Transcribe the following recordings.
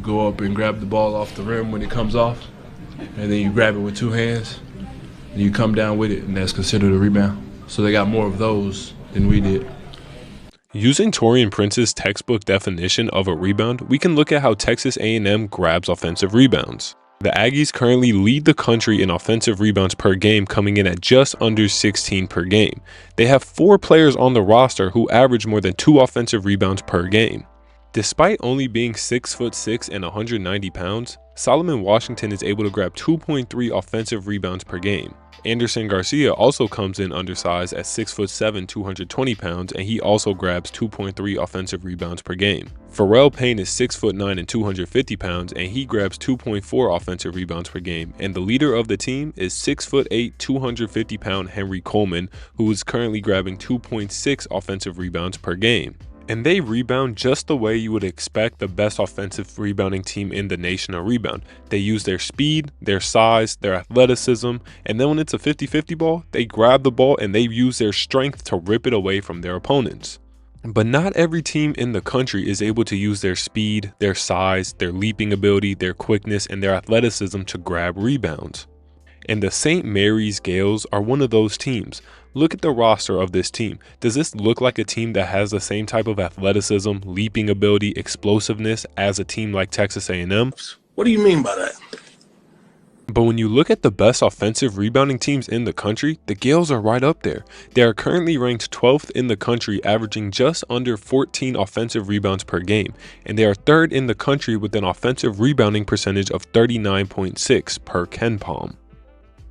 go up and grab the ball off the rim when it comes off, and then you grab it with two hands, and you come down with it, and that's considered a rebound. So they got more of those than we did. Using Tauren Prince's textbook definition of a rebound, we can look at how Texas A&M grabs offensive rebounds. The Aggies currently lead the country in offensive rebounds per game, coming in at just under 16 per game. They have 4 players on the roster who average more than 2 offensive rebounds per game. Despite only being 6'6" and 190 pounds, Solomon Washington is able to grab 2.3 offensive rebounds per game. Anderson Garcia also comes in undersized at 6'7", 220 pounds, and he also grabs 2.3 offensive rebounds per game. Pharrell Payne is 6'9" and 250 pounds, and he grabs 2.4 offensive rebounds per game. And the leader of the team is 6'8", 250 pound Henry Coleman, who is currently grabbing 2.6 offensive rebounds per game. And they rebound just the way you would expect the best offensive rebounding team in the nation to rebound. They use their speed, their size, their athleticism, and then when it's a 50-50 ball, they grab the ball and they use their strength to rip it away from their opponents. But not every team in the country is able to use their speed, their size, their leaping ability, their quickness, and their athleticism to grab rebounds. And the St. Mary's Gales are one of those teams. Look at the roster of this team. Does this look like a team that has the same type of athleticism, leaping ability, explosiveness as a team like Texas A&M? What do you mean by that? But when you look at the best offensive rebounding teams in the country, the Gales are right up there. They are currently ranked 12th in the country, averaging just under 14 offensive rebounds per game, and they are 3rd in the country with an offensive rebounding percentage of 39.6 per KenPom.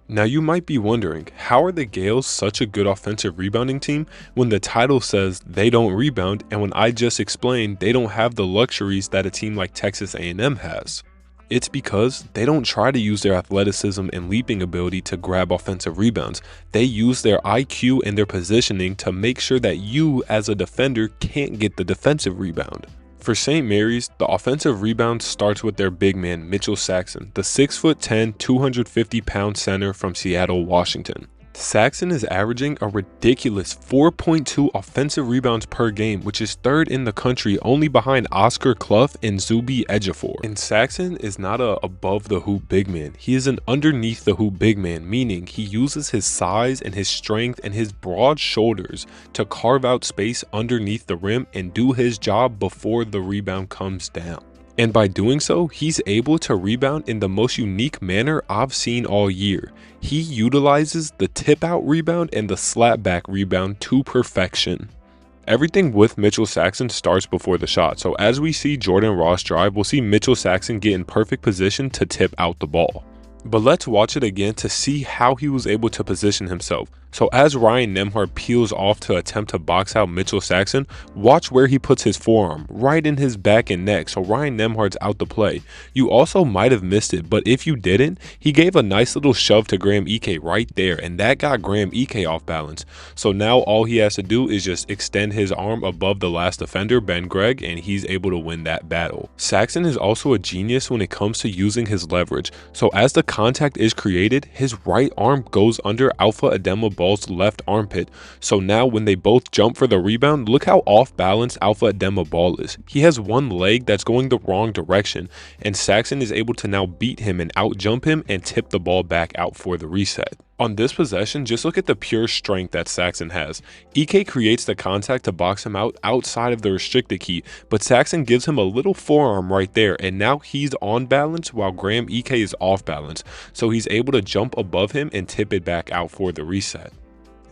Now you might be wondering, how are the Gales such a good offensive rebounding team when the title says they don't rebound, and when I just explained they don't have the luxuries that a team like Texas A&M has? It's because they don't try to use their athleticism and leaping ability to grab offensive rebounds. They use their IQ and their positioning to make sure that you as a defender can't get the defensive rebound. For St. Mary's, the offensive rebound starts with their big man, Mitchell Saxen, the 6'10", 250 pound center from Seattle, Washington. Saxen is averaging a ridiculous 4.2 offensive rebounds per game, which is 3rd in the country, only behind Oscar Clough and Zuby Ejiofor. And Saxen is not a above the hoop big man. He is an underneath the hoop big man, meaning he uses his size and his strength and his broad shoulders to carve out space underneath the rim and do his job before the rebound comes down. And by doing so, he's able to rebound in the most unique manner I've seen all year. He utilizes the tip out rebound and the slap back rebound to perfection. Everything with Mitchell Saxen starts before the shot, so as we see Jordan Ross drive, we'll see Mitchell Saxen get in perfect position to tip out the ball. But let's watch it again to see how he was able to position himself. So as Ryan Nembhard peels off to attempt to box out Mitchell Saxen, watch where he puts his forearm, right in his back and neck, so Ryan Nembhard's out the play. You also might have missed it, but if you didn't, he gave a nice little shove to Graham Ike right there, and that got Graham Ike off balance. So now all he has to do is just extend his arm above the last defender, Ben Gregg, and he's able to win that battle. Saxen is also a genius when it comes to using his leverage. So as the contact is created, his right arm goes under Alpha Adema Ball's left armpit. So now when they both jump for the rebound, look how off balance Alpha Adema Ball is. He has one leg that's going the wrong direction, and Saxen is able to now beat him and out jump him and tip the ball back out for the reset. On this possession, just look at the pure strength that Saxen has. Ike creates the contact to box him out outside of the restricted key, but Saxen gives him a little forearm right there, and now he's on balance while Graham Ike is off balance, so he's able to jump above him and tip it back out for the reset.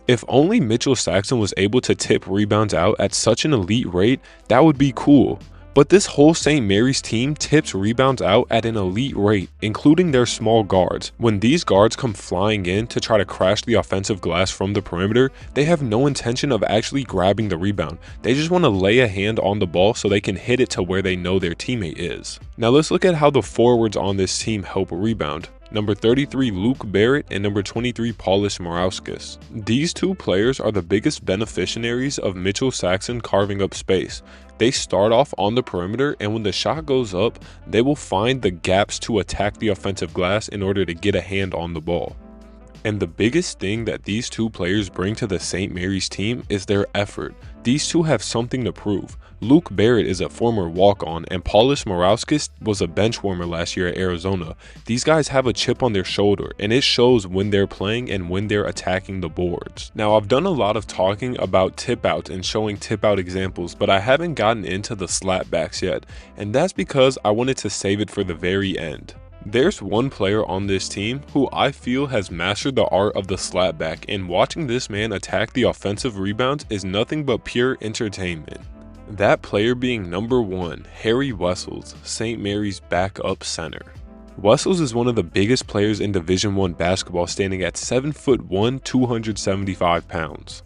If only Mitchell Saxen was able to tip rebounds out at such an elite rate, that would be cool. But this whole St. Mary's team tips rebounds out at an elite rate, including their small guards. When these guards come flying in to try to crash the offensive glass from the perimeter, they have no intention of actually grabbing the rebound. They just want to lay a hand on the ball so they can hit it to where they know their teammate is. Now let's look at how the forwards on this team help rebound. Number 33 Luke Barrett and number 23 Paulus Morauskas. These two players are the biggest beneficiaries of Mitchell Saxen carving up space. They start off on the perimeter, and when the shot goes up, they will find the gaps to attack the offensive glass in order to get a hand on the ball. And the biggest thing that these two players bring to the St. Mary's team is their effort. These two have something to prove. Luke Barrett is a former walk-on, and Paulus Morauskas was a bench warmer last year at Arizona. These guys have a chip on their shoulder, and it shows when they're playing and when they're attacking the boards. Now, I've done a lot of talking about tip-outs and showing tip-out examples, but I haven't gotten into the slapbacks yet, and that's because I wanted to save it for the very end. There's one player on this team who I feel has mastered the art of the slapback, and watching this man attack the offensive rebounds is nothing but pure entertainment. That player being number 1, Harry Wessels, St. Mary's backup center. Wessels is one of the biggest players in Division I basketball, standing at 7'1", 275 pounds.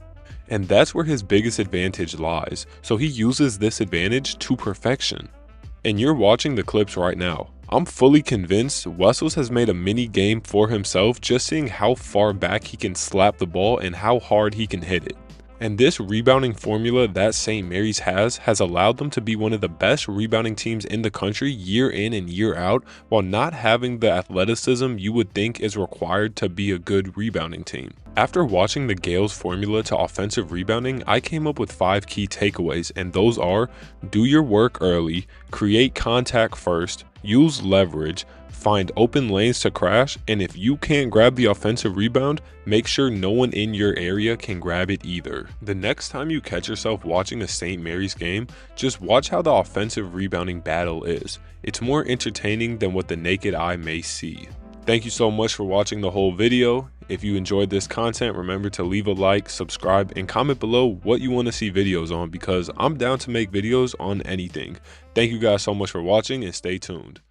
And that's where his biggest advantage lies, so he uses this advantage to perfection. And you're watching the clips right now. I'm fully convinced Wessels has made a mini game for himself just seeing how far back he can slap the ball and how hard he can hit it. And this rebounding formula that St. Mary's has allowed them to be one of the best rebounding teams in the country year in and year out, while not having the athleticism you would think is required to be a good rebounding team. After watching the Gales formula to offensive rebounding, I came up with 5 key takeaways, and those are: do your work early, create contact first, use leverage, find open lanes to crash, and if you can't grab the offensive rebound, make sure no one in your area can grab it either. The next time you catch yourself watching a St. Mary's game, just watch how the offensive rebounding battle is. It's more entertaining than what the naked eye may see. Thank you so much for watching the whole video. If you enjoyed this content, remember to leave a like, subscribe, and comment below what you want to see videos on, because I'm down to make videos on anything. Thank you guys so much for watching, and stay tuned.